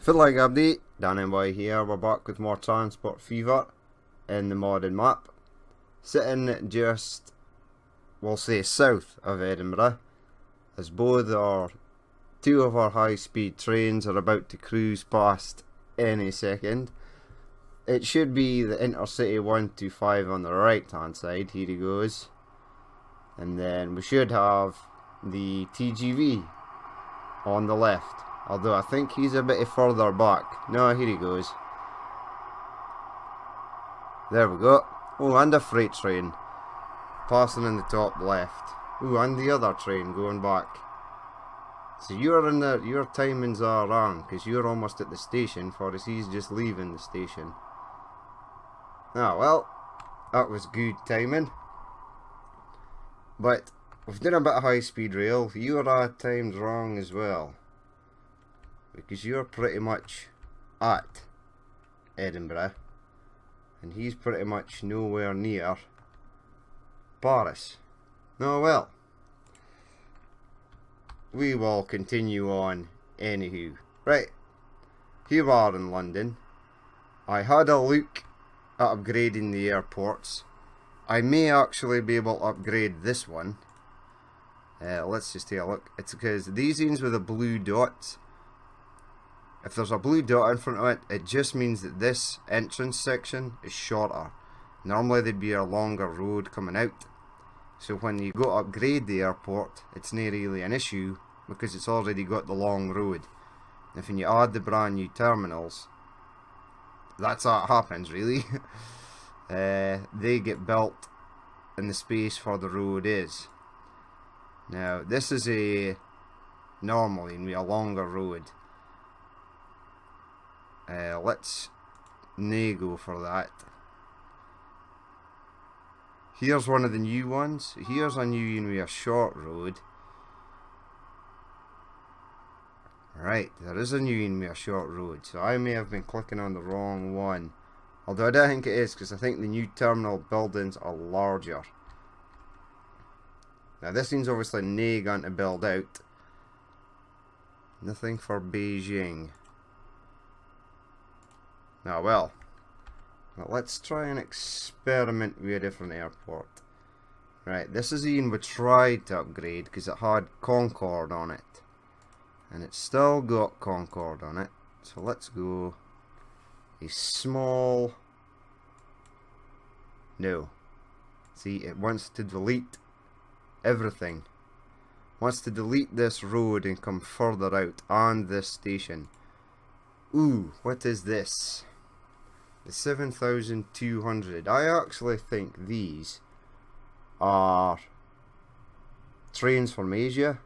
Fiddler update, Danny Boy here. We're back with more Transport Fever in the modded map. Sitting just, we'll say, south of Edinburgh, as two of our high-speed trains are about to cruise past any second. It should be the Intercity 125 on the right-hand side. Here he goes. And then we should have the TGV on the left. Although I think he's a bit further back. No, here he goes. There we go. Oh, and a freight train passing in the top left. Oh, and the other train going back. So your timings are wrong, because you're almost at the station, for as he's just leaving the station. Ah, well, that was good timing. But we've done a bit of high-speed rail. You are timed wrong as well, because you're pretty much at Edinburgh and he's pretty much nowhere near Paris. Oh well, we will continue on anywho. Right, here we are in London. I had a look at upgrading the airports. I may actually be able to upgrade this one. Let's just take a look. It's because these ones with the blue dots, if there's a blue dot in front of it, it just means that this entrance section is shorter. Normally there'd be a longer road coming out. So when you go to upgrade the airport, it's not really an issue because it's already got the long road. If when you add the brand new terminals, that's how it happens really. They get built in the space where the road is. Now this is normally a longer road. Let's go for that. Here's one of the new ones. Here's a new one with a short road. Right, there is a new one with a short road, so I may have been clicking on the wrong one. Although I don't think it is, because I think the new terminal buildings are larger. Now this thing's obviously going to build out. Nothing for Beijing. Now well, let's try and experiment with a different airport. Right, this is the one we tried to upgrade because it had Concorde on it. And it's still got Concorde on it. So let's go a small... No. See, it wants to delete everything. Wants to delete this road and come further out and this station. Ooh, what is this? The 7,200. I actually think these are trains from Asia.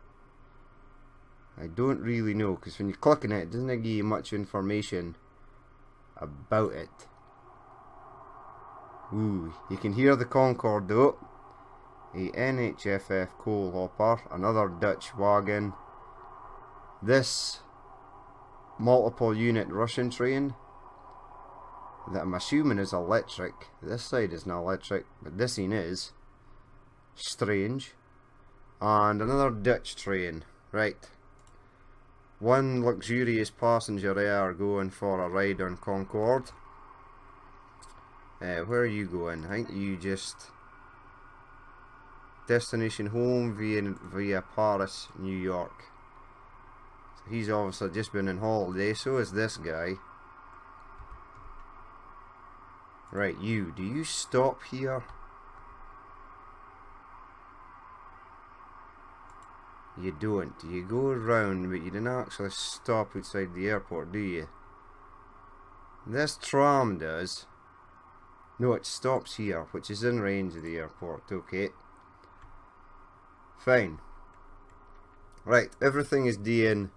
I don't really know, because when you click on it, it doesn't give you much information about it. Ooh, you can hear the Concorde though. A NHFF coal hopper, another Dutch wagon. This multiple unit Russian train that I'm assuming is electric. This side is not electric, but this one is. Strange. And another Dutch train. Right. One luxurious passenger there going for a ride on Concorde. Where are you going? I think you just... Destination home via Paris, New York. So he's obviously just been on holiday, so is this guy. Right, do you stop here? You don't. You go around, but you don't actually stop outside the airport, do you? This tram does. No, it stops here, which is in range of the airport. Okay. Fine. Right, everything is doing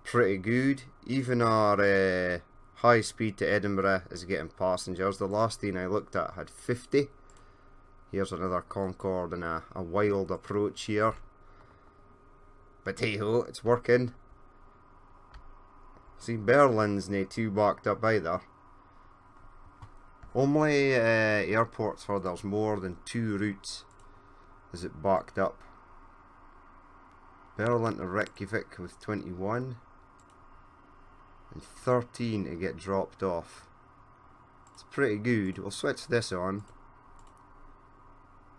pretty good. Even our high speed to Edinburgh is getting passengers. The last thing I looked at had 50. Here's another Concorde and a wild approach here. But hey ho, it's working. See, Berlin's not too backed up either. Only airports where there's more than 2 routes is it backed up. Berlin to Reykjavik with 21. and 13 to get dropped off. It's pretty good. We'll switch this on.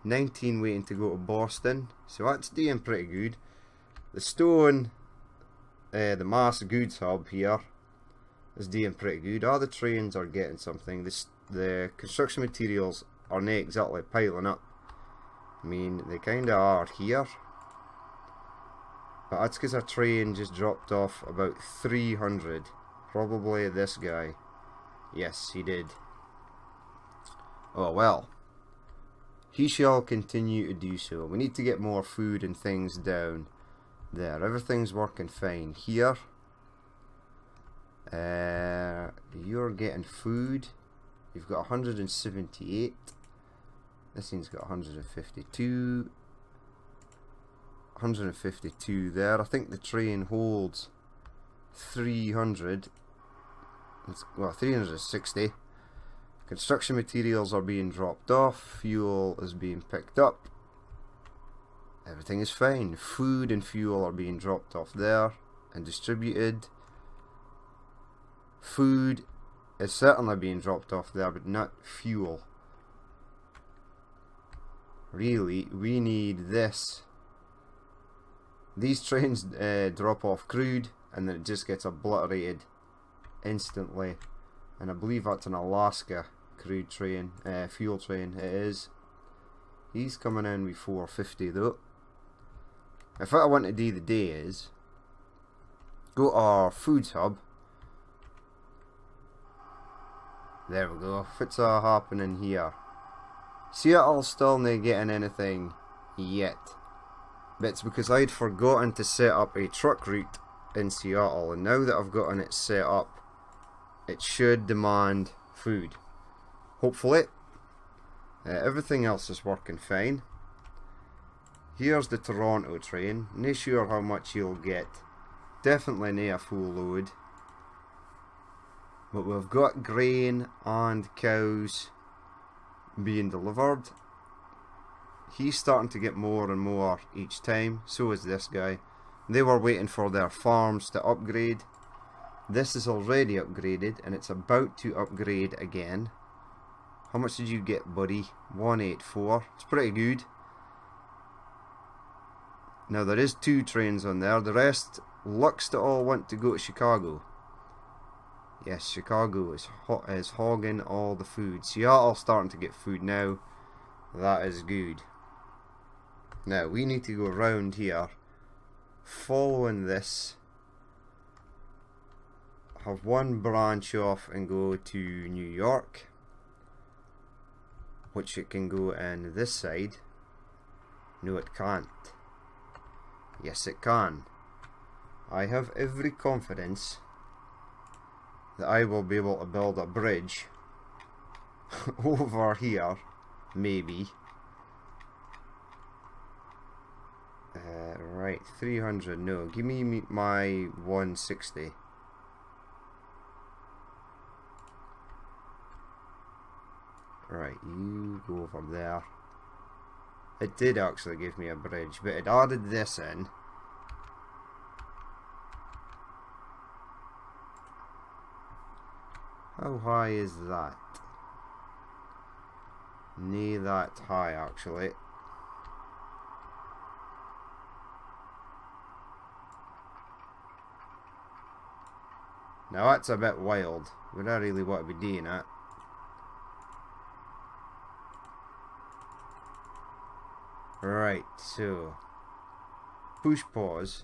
19 waiting to go to Boston, so that's doing pretty good. The stone, the mass goods hub here is doing pretty good. All the trains are getting something. The construction materials are not exactly piling up. I mean, they kinda are here, but that's because our train just dropped off about 300. Probably this guy. Yes, he did. Oh well. He shall continue to do so. We need to get more food and things down there. Everything's working fine. Here, you're getting food. You've got 178. This thing's got 152. 152 there. I think the train holds 300. Well, 360. Construction materials are being dropped off. Fuel is being picked up. Everything is fine. Food and fuel are being dropped off there and distributed. Food is certainly being dropped off there, but not fuel. Really, we need this. These trains drop off crude and then it just gets obliterated instantly. And I believe that's an Alaska crude train, fuel train. It is. He's coming in with 450 though. If what I want to do today is go to our foods hub. There we go. What's happening here? Seattle's still not getting anything yet. But it's because I'd forgotten to set up a truck route in Seattle, and now that I've gotten it set up, it should demand food. Hopefully. Everything else is working fine. Here's the Toronto train. Not sure how much you'll get. Definitely not a full load. But we've got grain and cows being delivered. He's starting to get more and more each time. So is this guy. They were waiting for their farms to upgrade. This is already upgraded and it's about to upgrade again. How much did you get, buddy? 184. It's pretty good. Now there is 2 trains on there. The rest looks to all want to go to Chicago. Yes, Chicago is hogging all the food. Seattle's starting to get food now. That is good. Now we need to go around here, following this. Have one branch off and go to New York, which it can go in this side. No, it can't. Yes, it can. I have every confidence that I will be able to build a bridge over here, maybe. Right, 300. No, give me my 160. Right, you go over there. It did actually give me a bridge, but it added this in. How high is that? Near that high, actually. Now that's a bit wild. We don't really want to be doing that. Right, so push pause.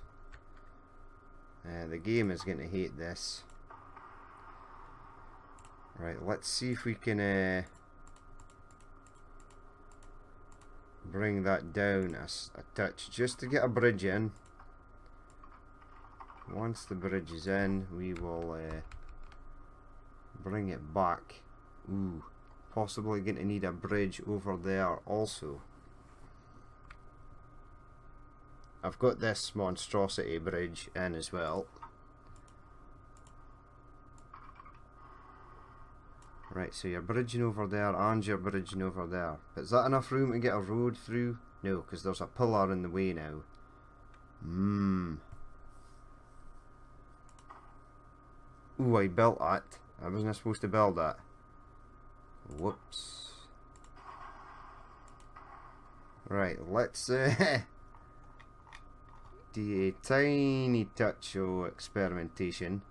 The game is going to hate this. Right, let's see if we can bring that down a touch, just to get a bridge in. Once the bridge is in, we will bring it back. Ooh, possibly going to need a bridge over there also. I've got this monstrosity bridge in as well. Right, so you're bridging over there and you're bridging over there. But is that enough room to get a road through? No, because there's a pillar in the way now. Ooh, I built that. I wasn't supposed to build that. Whoops. Right, let's do a tiny touch of experimentation.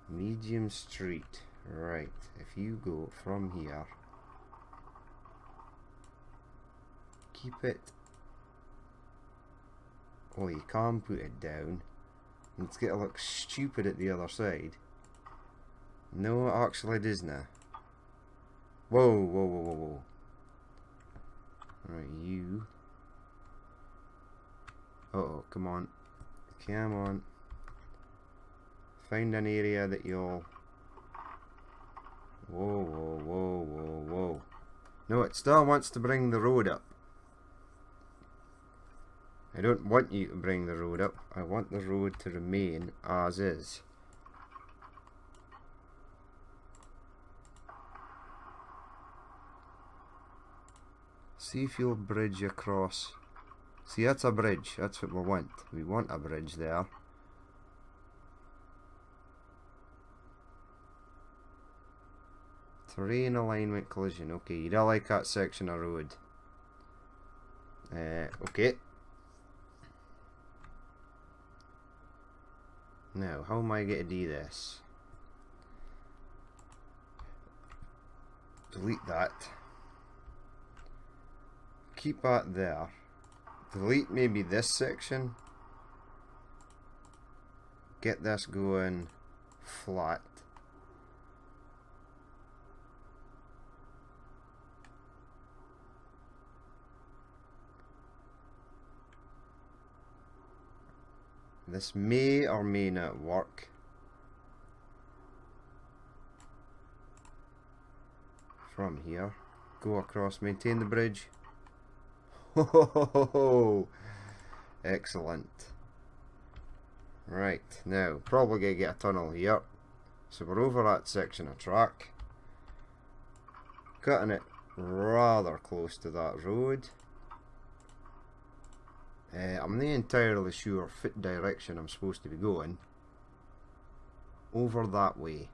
Medium street. Right, if you go from here, keep it. Oh, you can't put it down. It's going to look stupid at the other side. No, it actually doesn't. Whoa, whoa, whoa, whoa, whoa. Right, you. Uh-oh, come on. Come on. Find an area that you'll... Whoa, whoa, whoa, whoa, whoa. No, it still wants to bring the road up. I don't want you to bring the road up. I want the road to remain as is. See if you'll bridge across. See, that's a bridge. That's what we want. We want a bridge there. Terrain alignment collision. Okay, you don't like that section of road. Okay. Now, how am I going to do this? Delete that. Keep that there. Delete maybe this section. Get this going flat. This may or may not work. From here, go across, maintain the bridge. Ho ho ho ho ho! Excellent. Right, now, probably gonna get a tunnel here. So we're over that section of track. Cutting it rather close to that road. I'm not entirely sure what direction I'm supposed to be going. Over that way.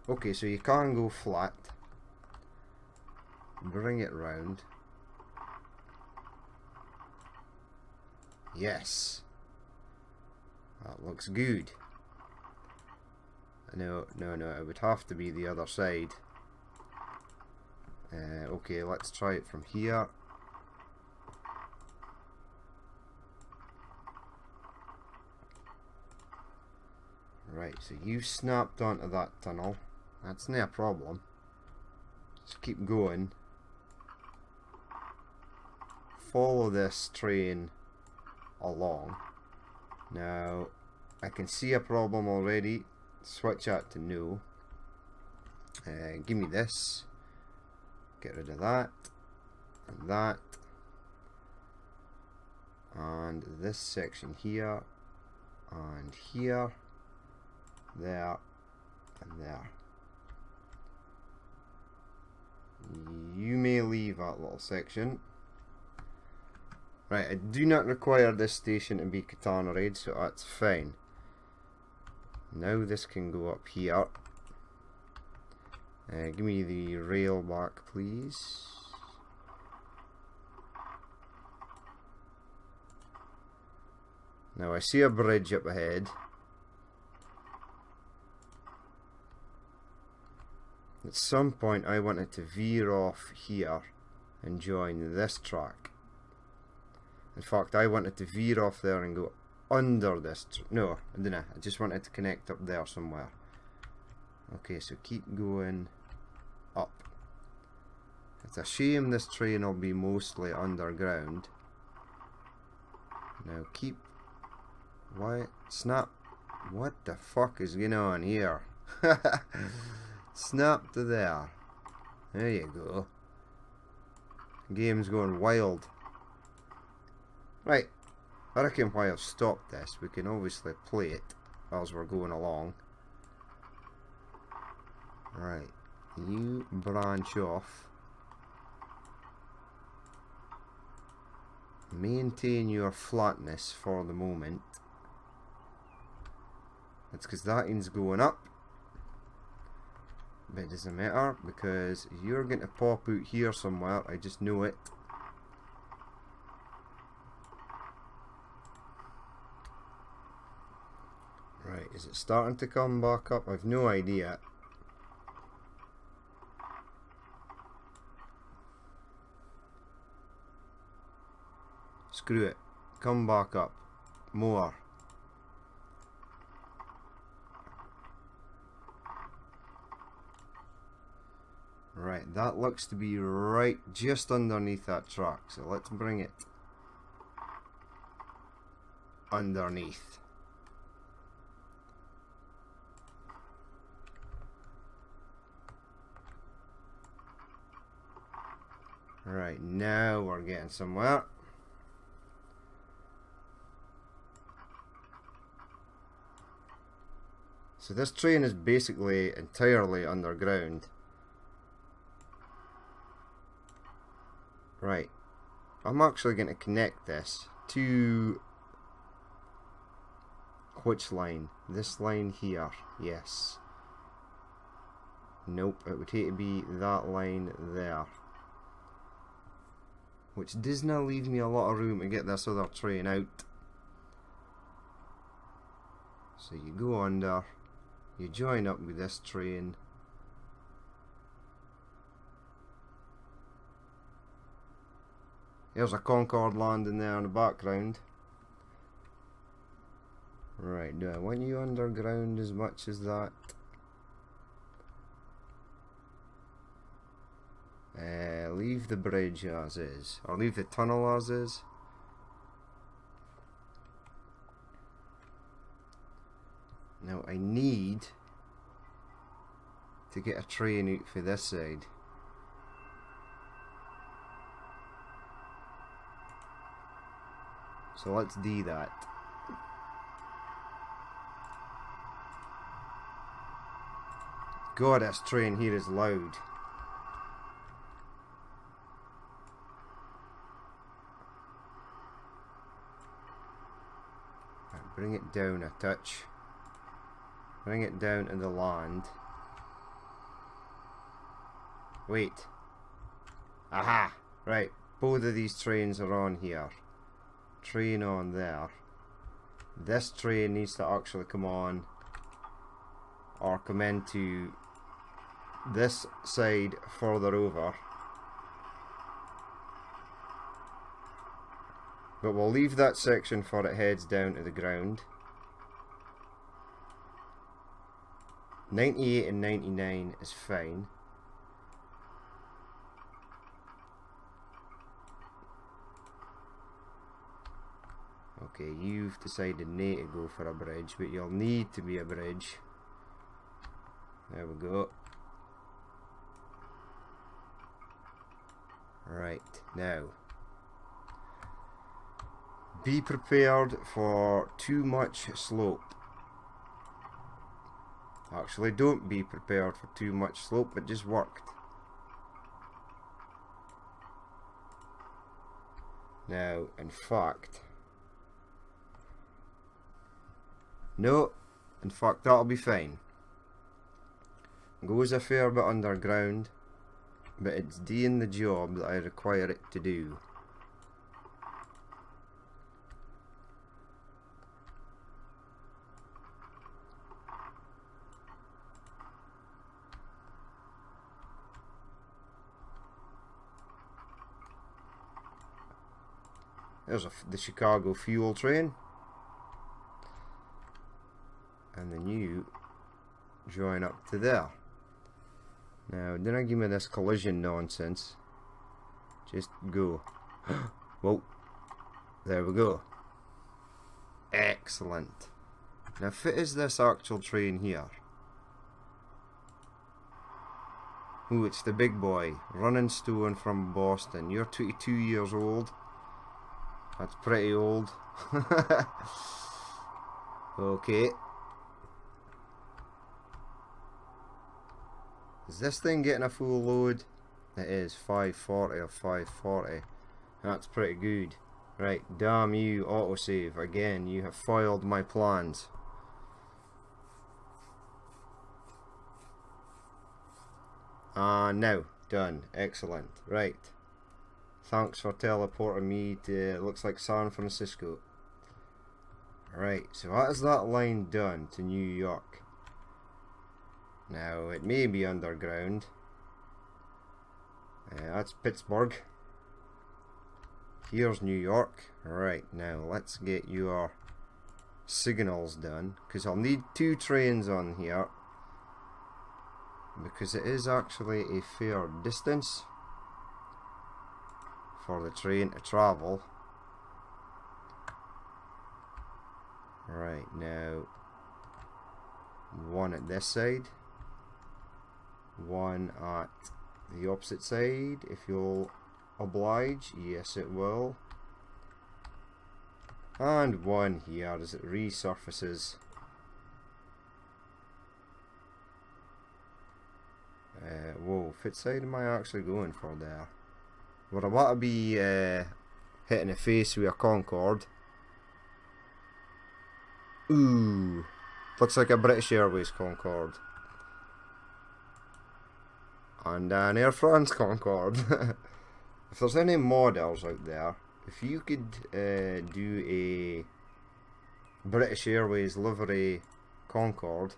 Okay, so you can go flat. Bring it round. Yes. That looks good. No, no, no, it would have to be the other side. Okay, let's try it from here. Right, so you snapped onto that tunnel. That's not a problem. Just keep going. Follow this train along. Now, I can see a problem already. Switch that to no. Give me this. Get rid of that. And that. And this section here. And here. There. And there. You may leave that little section. Right, I do not require this station to be katana raid, so that's fine. Now this can go up here. Give me the rail back, please. Now I see a bridge up ahead. At some point I wanted to veer off here and join this track. In fact, I wanted to veer off there and go under this. No, I didn't. I just wanted to connect up there somewhere. Okay, so keep going up. It's a shame this train will be mostly underground. Now keep... What? Snap. What the fuck is going on here? Snap to there. There you go. Game's going wild. Right, I reckon while I've stopped this, we can obviously play it as we're going along. Right, you branch off. Maintain your flatness for the moment. That's because that one's going up. But it doesn't matter because you're going to pop out here somewhere. I just know it. Right, is it starting to come back up? I've no idea. Screw it. Come back up. More. Right, that looks to be right just underneath that track. So let's bring it underneath. Right, now we're getting somewhere. So this train is basically entirely underground. Right, I'm actually going to connect this to which line? This line here, yes. Nope, it would have to be that line there. Which does not leave me a lot of room to get this other train out. So you go under, you join up with this train. There's a Concorde landing there in the background. Right, do I want you underground as much as that? Leave the bridge as is, or leave the tunnel as is. Now I need to get a train out for this side. So let's do that. God, this train here is loud. Right, bring it down a touch. Bring it down to the land. Wait. Aha! Right, both of these trains are on here. Train on there. This train needs to actually come on or come into this side further over. But we'll leave that section for it heads down to the ground. 98 and 99 is fine. Okay, you've decided not to go for a bridge, but you'll need to be a bridge. There we go. Right, now. Be prepared for too much slope. Actually, don't be prepared for too much slope, it just worked. Now, in fact... No, in fact that'll be fine. Goes a fair bit underground, but it's doing the job that I require it to do. There's the Chicago fuel train. And then you join up to there. Now, don't give me this collision nonsense. Just go. Whoa. There we go. Excellent. Now, if it is this actual train here. Ooh, it's the big boy. Running Stone from Boston. You're 22 years old. That's pretty old. Okay. Is this thing getting a full load? It is 540 or 540. That's pretty good. Right, damn you, autosave. Again, you have foiled my plans. Now, done. Excellent. Right. Thanks for teleporting me to, looks like San Francisco. Right, so that is that line done to New York. Now, it may be underground. That's Pittsburgh. Here's New York. Right, now let's get your signals done, because I'll need 2 trains on here, because it is actually a fair distance for the train to travel. Right, now 1 at this side, 1 at the opposite side, if you'll oblige. Yes, it will. And 1 here as it resurfaces. Whoa, which side am I actually going for there? Would I want to be hitting the face with a Concorde? Ooh, looks like a British Airways Concorde. And an Air France Concorde. If there's any modders out there, if you could do a British Airways livery Concorde,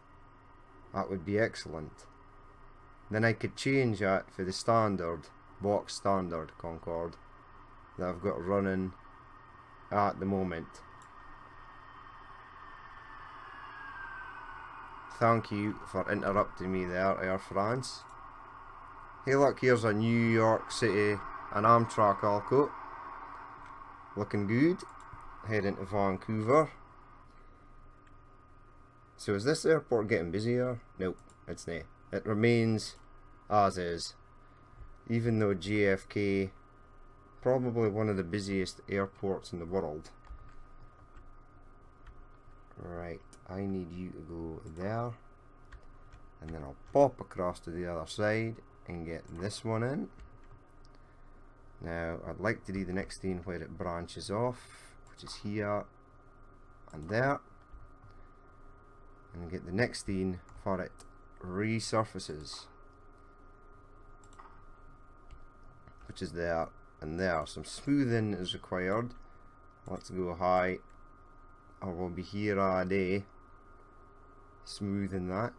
that would be excellent. Then I could change that for the standard, box standard Concorde that I've got running at the moment. Thank you for interrupting me there, Air France. Hey look, here's a New York City, an Amtrak Alco. Looking good. Heading to Vancouver. So is this airport getting busier? Nope, it's not. It remains as is. Even though JFK, probably one of the busiest airports in the world. Right, I need you to go there. And then I'll pop across to the other side and get this one in. Now I'd like to do the next thing where it branches off, which is here and there, and get the next thing for it resurfaces, which is there and there. Some smoothing is required. Let's go high. I will be here all day smoothing that.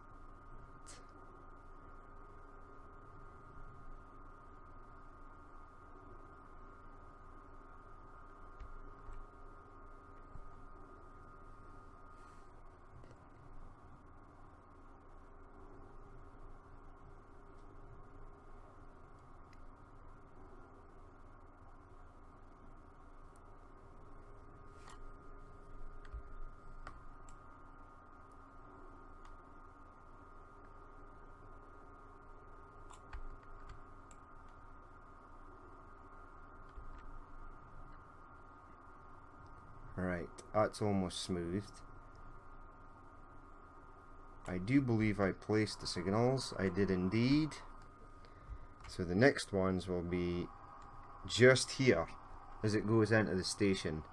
Right, that's almost smoothed. I do believe I placed the signals. I did indeed. So the next ones will be just here as it goes into the station.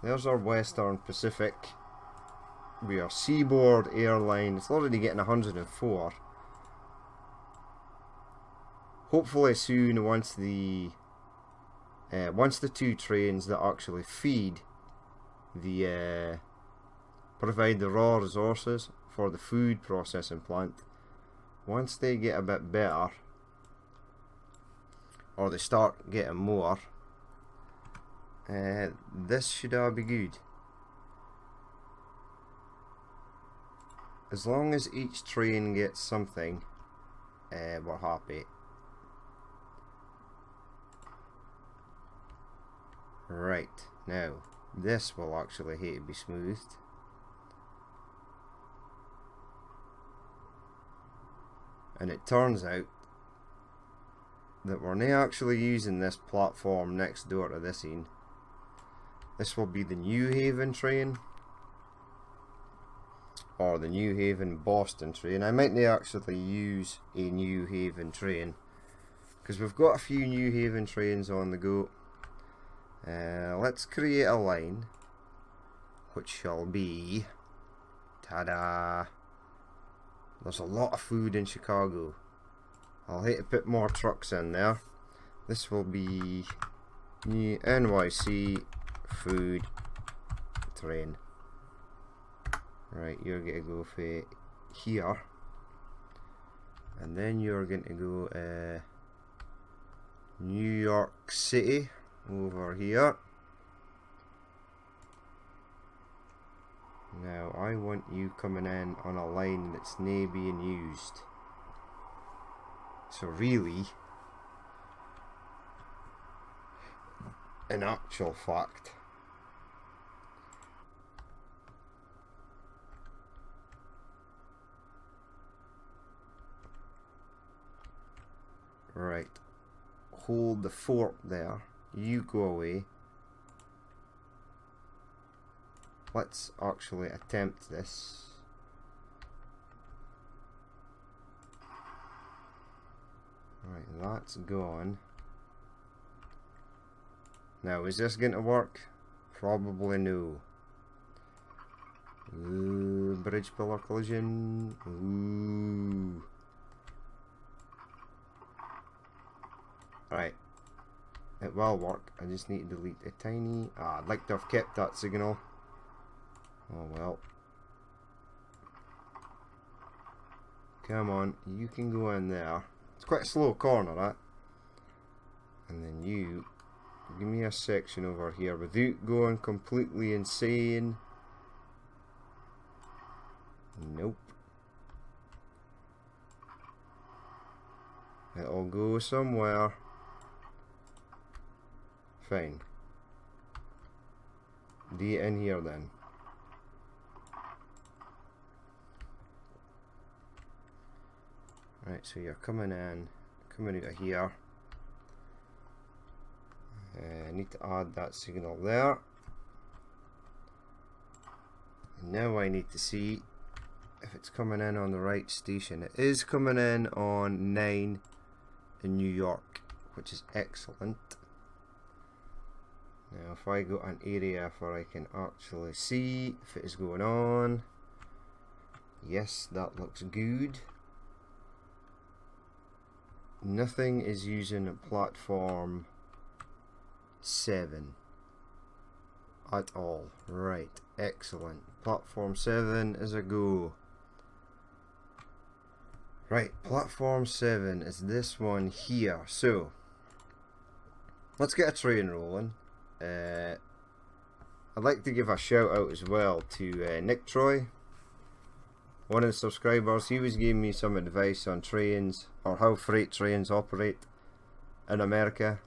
There's our Western Pacific. We are Seaboard Airline. It's already getting 104. Hopefully soon, once the 2 trains that actually feed the provide the raw resources for the food processing plant, once they get a bit better, or they start getting more, this should all be good. As long as each train gets something, we're happy. Right, now this will actually have to be smoothed. And it turns out that we're not actually using this platform next door to this one. This will be the New Haven train, or the New Haven Boston train. I might not actually use a New Haven train, because we've got a few New Haven trains on the go. Let's create a line which shall be, ta-da, there's a lot of food in Chicago. I'll hate to put more trucks in there. This will be new NYC food train. Right, you're going to go for here. And then you're going to go New York City over here. Now I want you coming in on a line that's not being used. So really, in actual fact, right, hold the fort there, you go away. Let's actually attempt this. Right, that's gone. Now, is this going to work? Probably no. Ooh, bridge pillar collision. Ooh. Right. It will work. I just need to delete a tiny... I'd like to have kept that signal. Oh well. Come on, you can go in there. It's quite a slow corner, that. And then you give me a section over here without going completely insane. Nope. It'll go somewhere. Fine. D in here then. Right, so you're coming in, coming out of here. I need to add that signal there. And now I need to see if it's coming in on the right station. It is coming in on 9 in New York, which is excellent. Now if I go an area where I can actually see if it is going on. Yes, that looks good. Nothing is using platform 7 at all. Right, excellent. Platform 7 is a go. Right, platform 7 is this one here. So, let's get a train rolling. I'd like to give a shout out as well to Nick Troy, one of the subscribers. He was giving me some advice on trains, or how freight trains operate in America,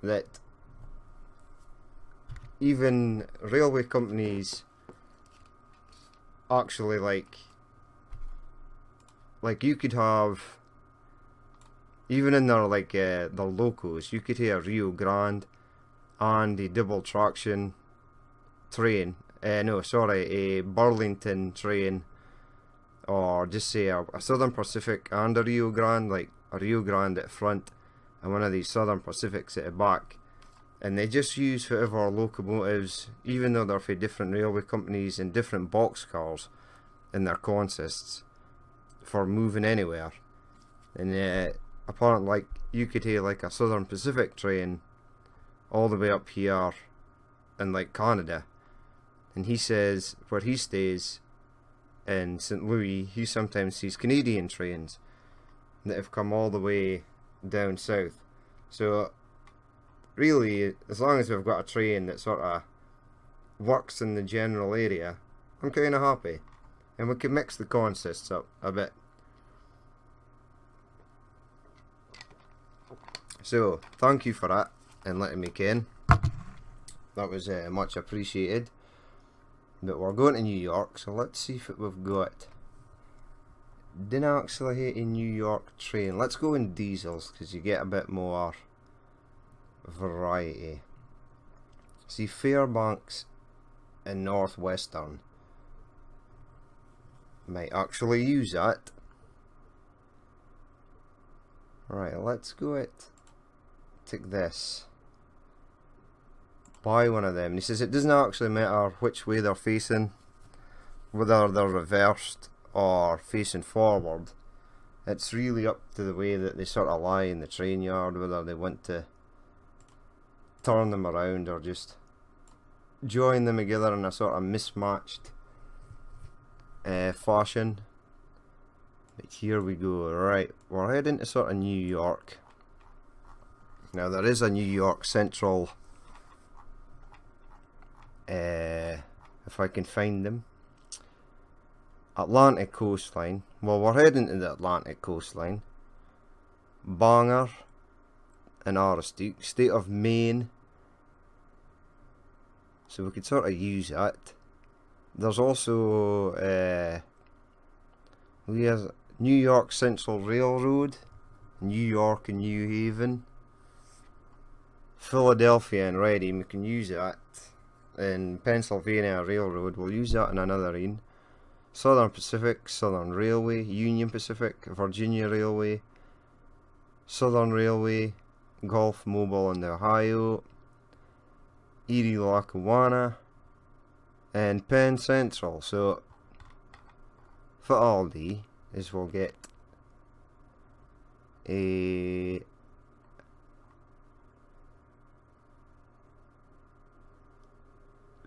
that even railway companies actually like you could have, even in their their locos, you could have a Rio Grande and a double traction train, a Burlington train, or just say a Southern Pacific and a Rio Grande, like a Rio Grande at front and one of these Southern Pacifics at the back, and they just use whatever locomotives, even though they're for different railway companies and different boxcars in their consists, for moving anywhere. And apparently, like, you could have like a Southern Pacific train all the way up here in like Canada, and he says where he stays in St. Louis, he sometimes sees Canadian trains that have come all the way down south. So really, as long as we've got a train that sort of works in the general area, I'm kind of happy, and we can mix the consists up a bit. So thank you for that and letting me in. That was much appreciated. But we're going to New York, so let's see if we've got. Didn't actually hit a New York train. Let's go in diesels because you get a bit more variety. See, Fairbanks and Northwestern might actually use that. Right, let's go take this. Buy one of them. And he says it doesn't actually matter which way they're facing, whether they're reversed or facing forward. It's really up to the way that they sort of lie in the train yard, whether they want to turn them around or just join them together in a sort of mismatched fashion. But here we go. Right, we're heading to sort of New York. Now there is a New York Central, if I can find them, Atlantic coastline. Well, we're heading to the Atlantic coastline. Bangor and Aroostook, state of Maine. So we could sort of use that. There's also we have New York Central Railroad, New York and New Haven, Philadelphia and Reading. We can use that. In Pennsylvania Railroad, we'll use that in another one. Southern Pacific, Southern Railway, Union Pacific, Virginia Railway, Southern Railway, Gulf Mobile in Ohio, Erie Lackawanna, and Penn Central. So for Aldi is we'll get a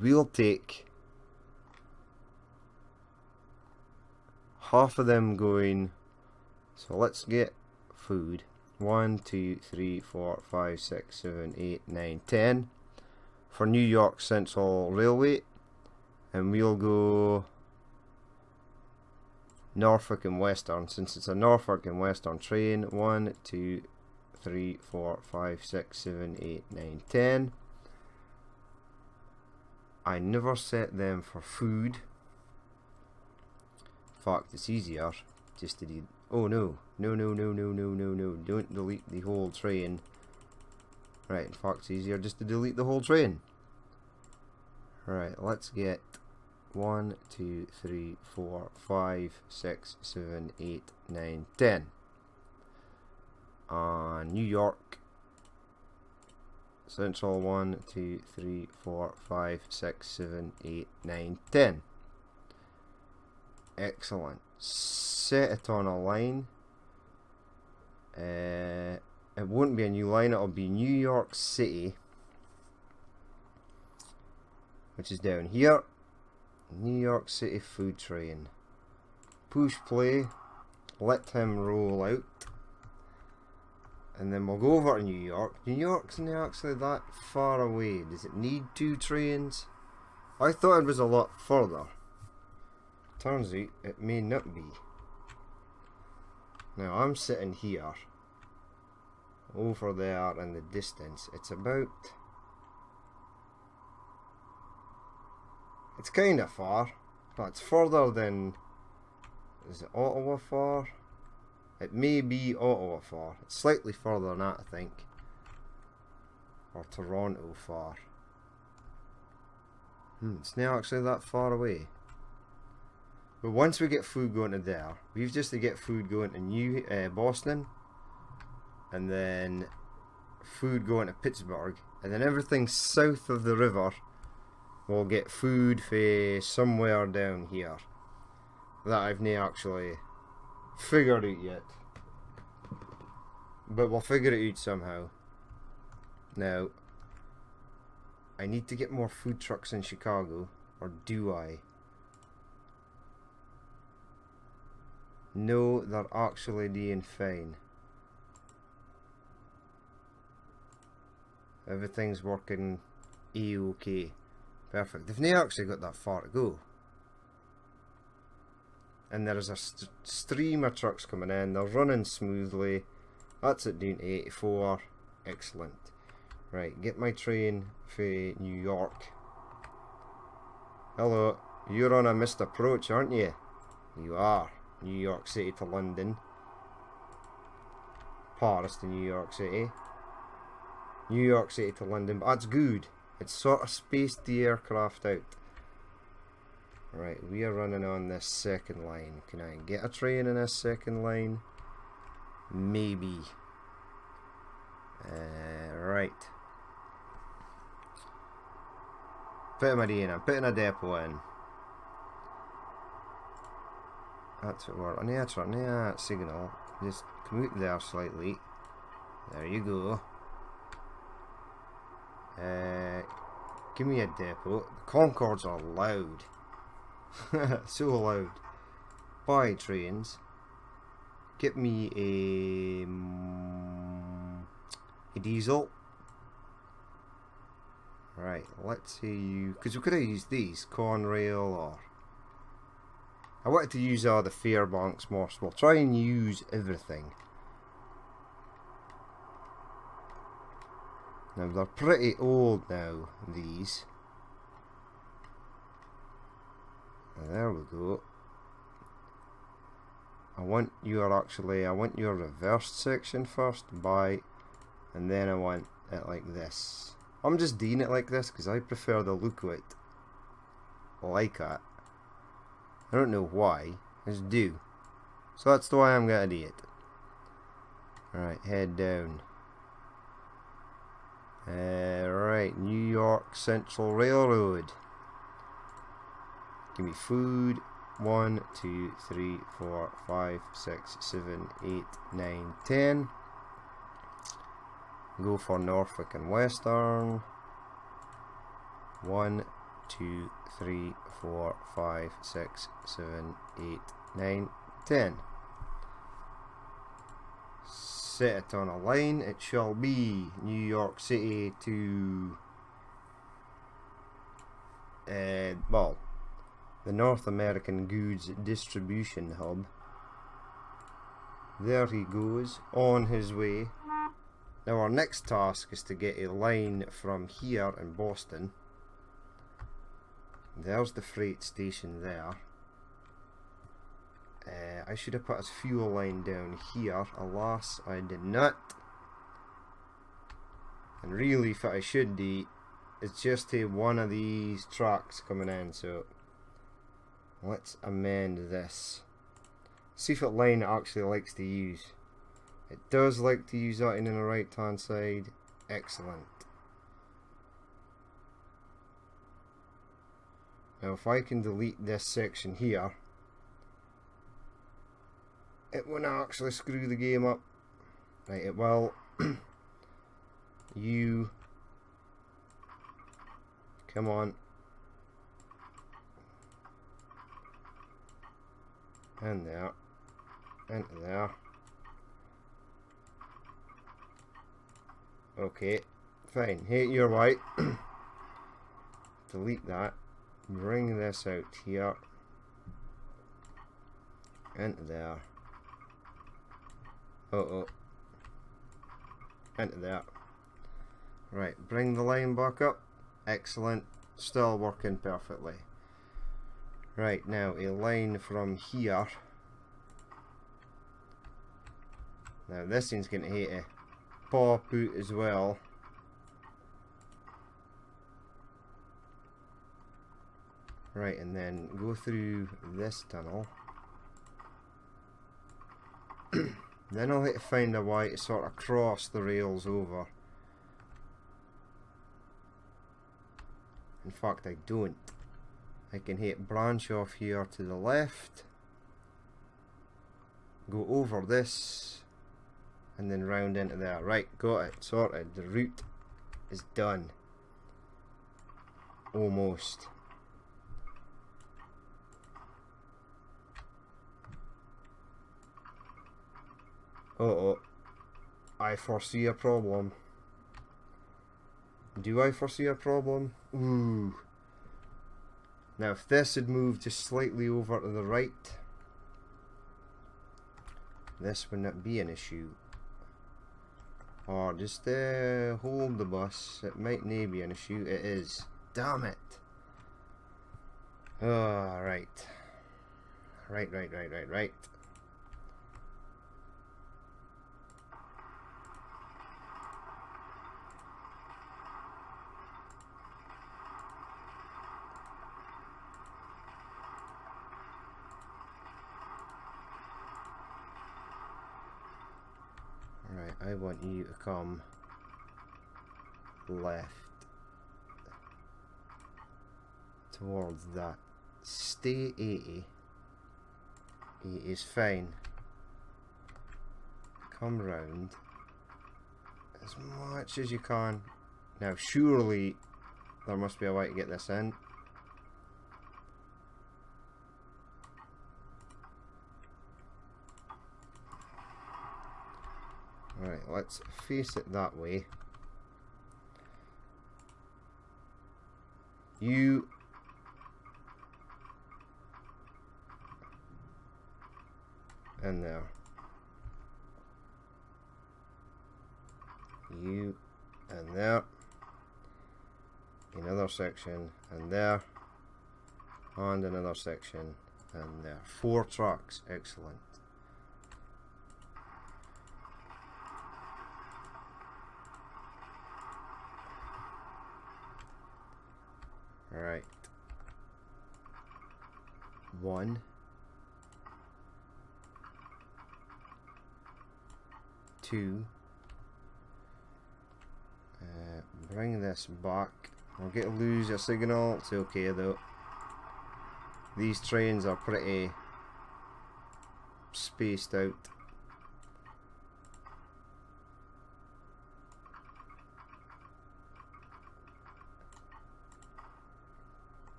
we'll take half of them going. So let's get food. 1, 2, 3, 4, 5, 6, 7, 8, 9, 10 for New York Central Railway, and we'll go Norfolk and Western, since it's a Norfolk and Western train. 1, 2, 3, 4, 5, 6, 7, 8, 9, 10. I never set them for food. In fact, it's easier just to do. Oh no, no, don't delete the whole train. Right, in fact, it's easier just to delete the whole train. Right, let's get 1, 2, 3, 4, 5, 6, 7, 8, 9, 10. New York Central. 1, 2, 3, 4, 5, 6, 7, 8, 9, 10. Excellent. Set it on a line. It won't be a new line, it'll be New York City, which is down here. New York City food train. Push play. Let him roll out. And then we'll go over to New York. New York's not actually that far away. Does it need 2 trains? I thought it was a lot further. Turns out it may not be. Now I'm sitting here. Over there in the distance. It's about... It's kind of far. But it's further than... Is it Ottawa far? It may be Ottawa far. It's slightly further than that, I think. Or Toronto far. It's not actually that far away. But once we get food going to there, we've just to get food going to Boston. And then food going to Pittsburgh. And then everything south of the river will get food for somewhere down here. That I've not actually figured out yet. But we'll figure it out somehow. Now, I need to get more food trucks in Chicago. Or do I? No, they're actually doing fine. Everything's working A-OK. Perfect. They've not actually got that far to go. And there is a stream of trucks coming in. They're running smoothly. That's it down to 84. Excellent. Right, get my train for New York. Hello, you're on a missed approach, aren't you? You are. New York City to London. Paris to New York City. New York City to London, but that's good. It's sort of spaced the aircraft out. Right, we are running on this second line. Can I get a train in this second line? Maybe. Right. Put a marina, putting a depot in. That's what we're on the turn that signal. Just come out there slightly. There you go. Give me a depot. The Concords are loud. So loud. Buy trains. Get me a diesel. Right, let's see you, because we could have used these, Conrail, or I wanted to use all the Fairbanks more, so we'll try and use everything. Now they're pretty old now, these. There we go. I want your reversed section first, buy, and then I want it like this. I'm just doing it like this because I prefer the look of it like that. I don't know why, I just do. So that's the way I'm gonna do it. Alright, head down. Right, New York Central Railroad. Give me food. 1, 2, 3, 4, 5, 6, 7, 8, 9, 10. Go for Norfolk and Western. 1, 2, 3, 4, 5, 6, 7, 8, 9, 10. Set it on a line. It shall be New York City to well, the North American Goods Distribution Hub. There he goes, on his way. Now our next task is to get a line from here in Boston. There's the freight station there. I should have put his fuel line down here. Alas, I did not. And really, what I should do is just take one of these tracks coming in. So let's amend this. See what line it actually likes to use. It does like to use that in the right hand side. Excellent. Now if I can delete this section here, it won't actually screw the game up. Right, it will. You come on. And there. And there. Okay, fine. Hey, you're right. Delete that. Bring this out here. And there. Uh-oh. And there. Right, bring the line back up. Excellent. Still working perfectly. Right, now a line from here. Now this thing's going to hate it. Pop out as well. Right, and then go through this tunnel. Then I'll have to find a way to sort of cross the rails over. In fact, I don't. I can hit branch off here to the left. Go over this. And then round into there. Right, got it. Sorted. The route is done. Almost. Uh-oh. I foresee a problem. Do I foresee a problem? Ooh. Now if this had moved just slightly over to the right, this would not be an issue. Or just hold the bus. It might not be an issue. It is. Damn it. Oh, right. Right. Right, I want you to come left towards that. Stay 80. He is fine. Come round as much as you can. Now surely there must be a way to get this in. Alright, let's face it that way. You in there. You and there. Another section and there. And another section and there. 4 tracks, excellent. Right. 1. 2. Bring this back. I'll get to lose a signal. It's okay though. These trains are pretty spaced out.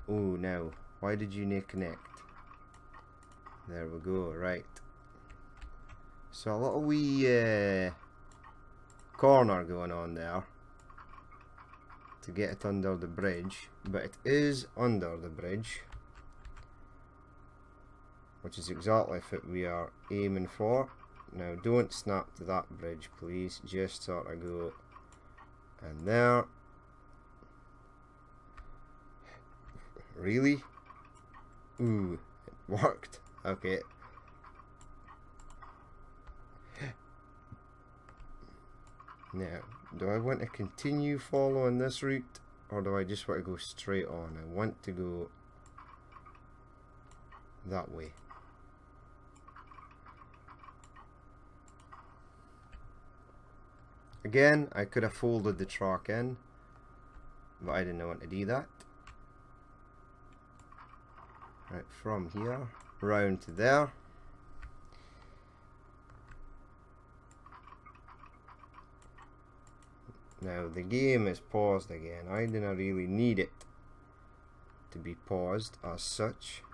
Oh, now, why did you not connect? There we go, right. So a little wee corner going on there to get it under the bridge, but it is under the bridge, which is exactly what we are aiming for. Now don't snap to that bridge please, just sort of go and there. Really? Ooh, it worked. Okay. Now, do I want to continue following this route, or do I just want to go straight on? I want to go that way. Again, I could have folded the track in, but I didn't want to do that. Right, from here, round to there. Now the game is paused again. I didn't really need it to be paused as such.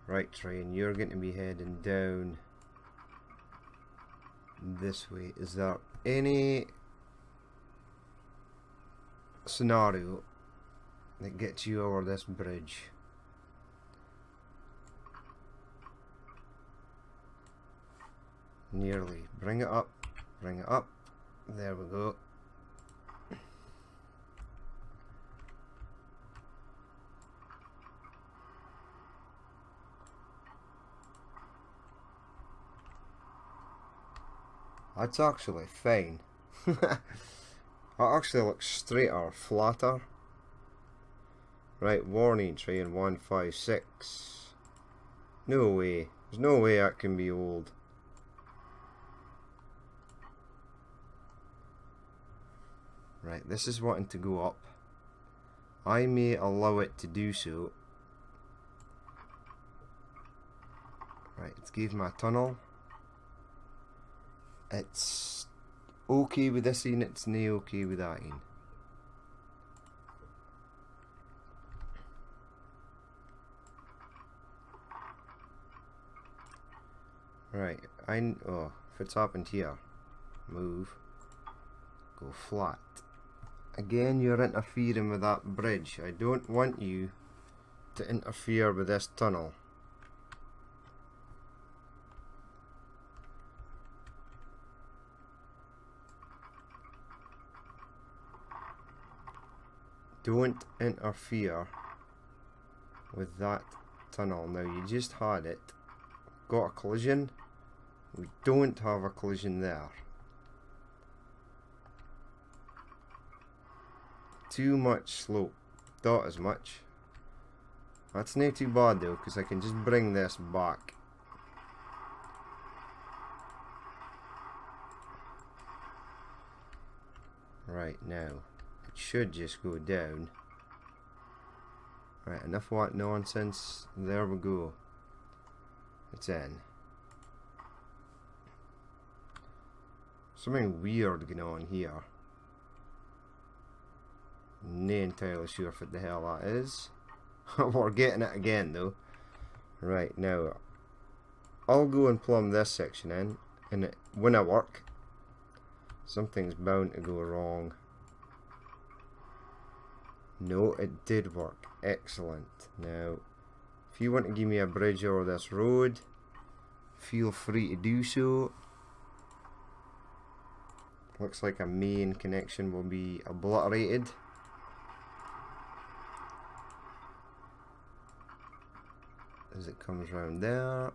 Right train, you're going to be heading down this way. Is there any scenario that gets you over this bridge? Nearly. Bring it up. Bring it up. There we go. That's actually fine. That actually looks straighter, flatter. Right, warning, train 156. No way. There's no way that can be old. Right, this is wanting to go up. I may allow it to do so. Right, it's gave me a tunnel. It's okay with this in, it's no okay with that in. Right, oh, if it's happened here, move, go flat. Again, you're interfering with that bridge. I don't want you to interfere with this tunnel. Don't interfere with that tunnel. Now you just had it. Got a collision. We don't have a collision there. Too much slope. Not as much. That's not too bad though, because I can just bring this back. Right, now it should just go down Right, enough what nonsense. There we go. It's in. Something weird going on here. No entirely sure what the hell that is. We're getting it again though. Right, now I'll go and plumb this section in, and when I work, something's bound to go wrong. No, it did work. Excellent. Now, if you want to give me a bridge over this road, feel free to do so. Looks like a main connection will be obliterated. As it comes round there.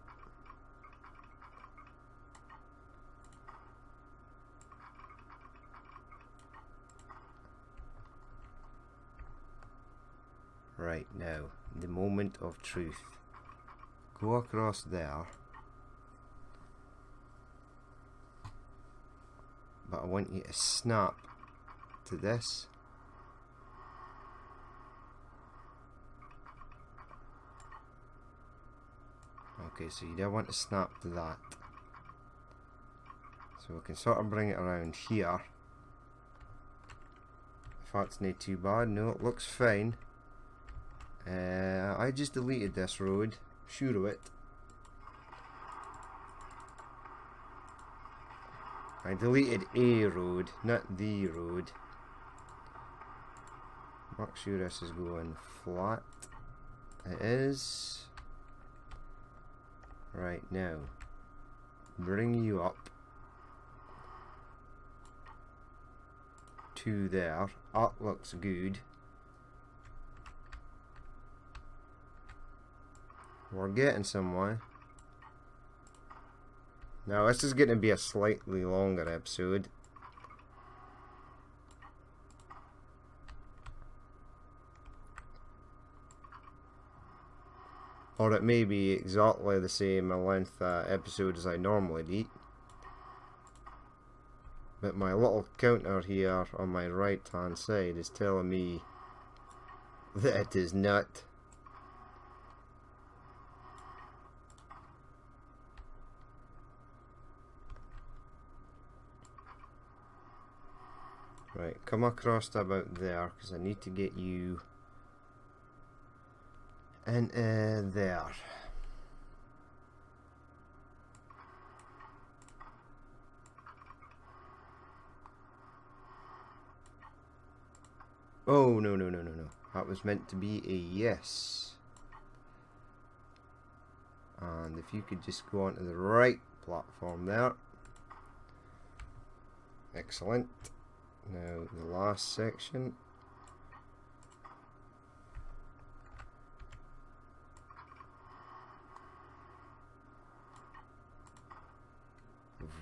Right, now, the moment of truth. Go across there. But I want you to snap to this. Okay, so you don't want to snap to that. So we can sort of bring it around here. If that's not too bad. No, it looks fine. I just deleted this road. Sure of it. I deleted a road, not the road. Make sure this is going flat. It is. Right, now, bring you up to there. That looks good. We're getting somewhere. Now this is going to be a slightly longer episode. Or it may be exactly the same length episode as I normally do. But my little counter here on my right hand side is telling me that it is not. Right, come across to about there, because I need to get you in there. Oh, no. That was meant to be a yes. And if you could just go onto the right platform there. Excellent. Now the last section.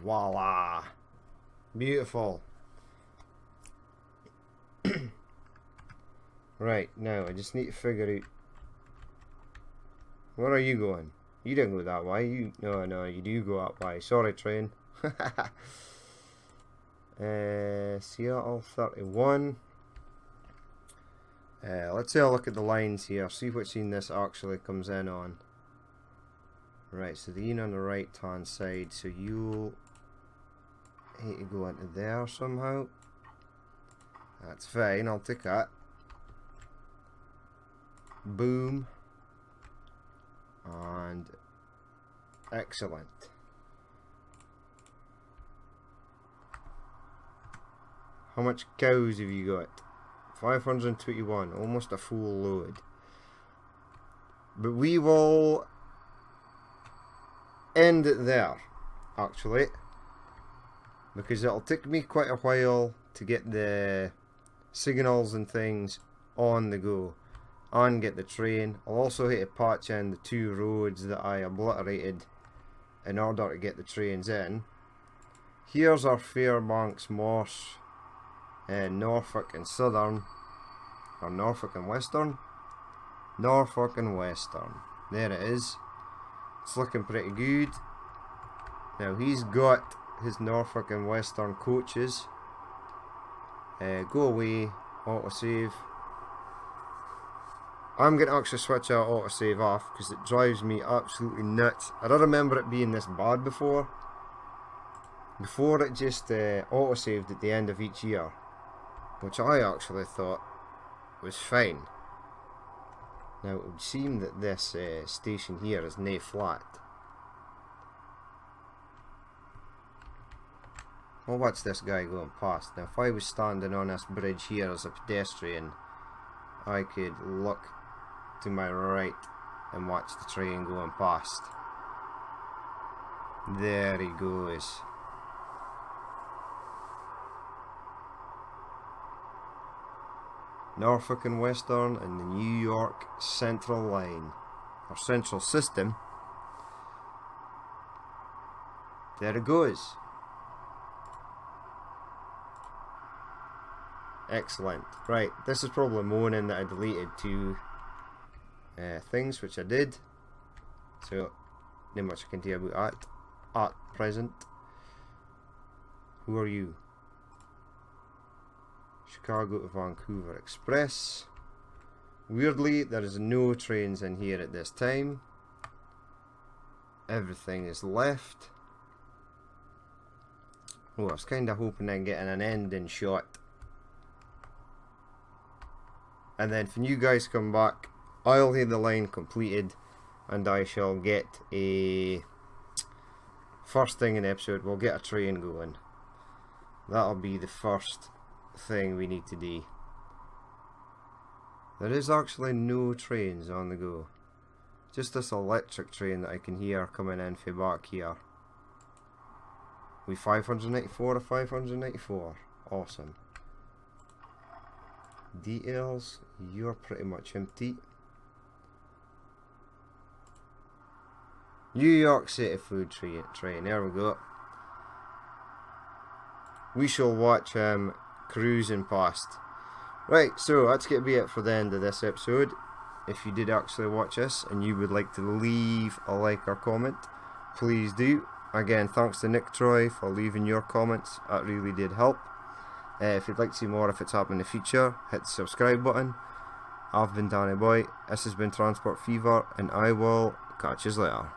Voila! Beautiful. Right, now I just need to figure out, where are you going? You don't go that way. No, you do go that way. Sorry, train. Seattle 31. Let's have a look at the lines here. See what scene this actually comes in on. Right, so the in on the right hand side. So you'll need to go into there somehow. That's fine. I'll take that. Boom. And excellent. How much cows have you got? 521, almost a full load. But we will end it there, actually, because it'll take me quite a while to get the signals and things on the go and get the train. I'll also hit to patch in the 2 roads that I obliterated in order to get the trains in. Here's our Fairbanks, Morse, Norfolk and Southern, or Norfolk and Western. Norfolk and Western. There it is. It's looking pretty good. Now he's got his Norfolk and Western coaches. Go away, autosave. I'm going to actually switch our autosave off because it drives me absolutely nuts. I don't remember it being this bad before. Before it just autosaved at the end of each year, which I actually thought was fine. Now it would seem that this station here is nae flat. Well, watch this guy going past. Now if I was standing on this bridge here as a pedestrian, I could look to my right and watch the train going past. There he goes. Norfolk and Western and the New York Central Line, or Central System. There it goes. Excellent. Right, this is probably moaning that I deleted two things, which I did. So, not much I can tell about that at present. Who are you? Chicago to Vancouver Express. Weirdly, there is no trains in here at this time. Everything is left. Oh, I was kind of hoping I'm getting an ending shot. And then when you guys come back, I'll have the line completed and I shall get a... First thing in the episode, we'll get a train going. That'll be the first thing we need to do. There is actually no trains on the go. Just this electric train that I can hear coming in from back here. We 594 or 594. Awesome. Details, you're pretty much empty. New York City food train, there we go. We shall watch cruising past. Right, so that's going to be it for the end of this episode. If you did actually watch this and you would like to leave a like or comment, please do. Again, thanks to Nick Troy for leaving your comments, that really did help. If you'd like to see more if it's happening in the future, hit the subscribe button. I've been Danny Boy, this has been Transport Fever, and I will catch you later.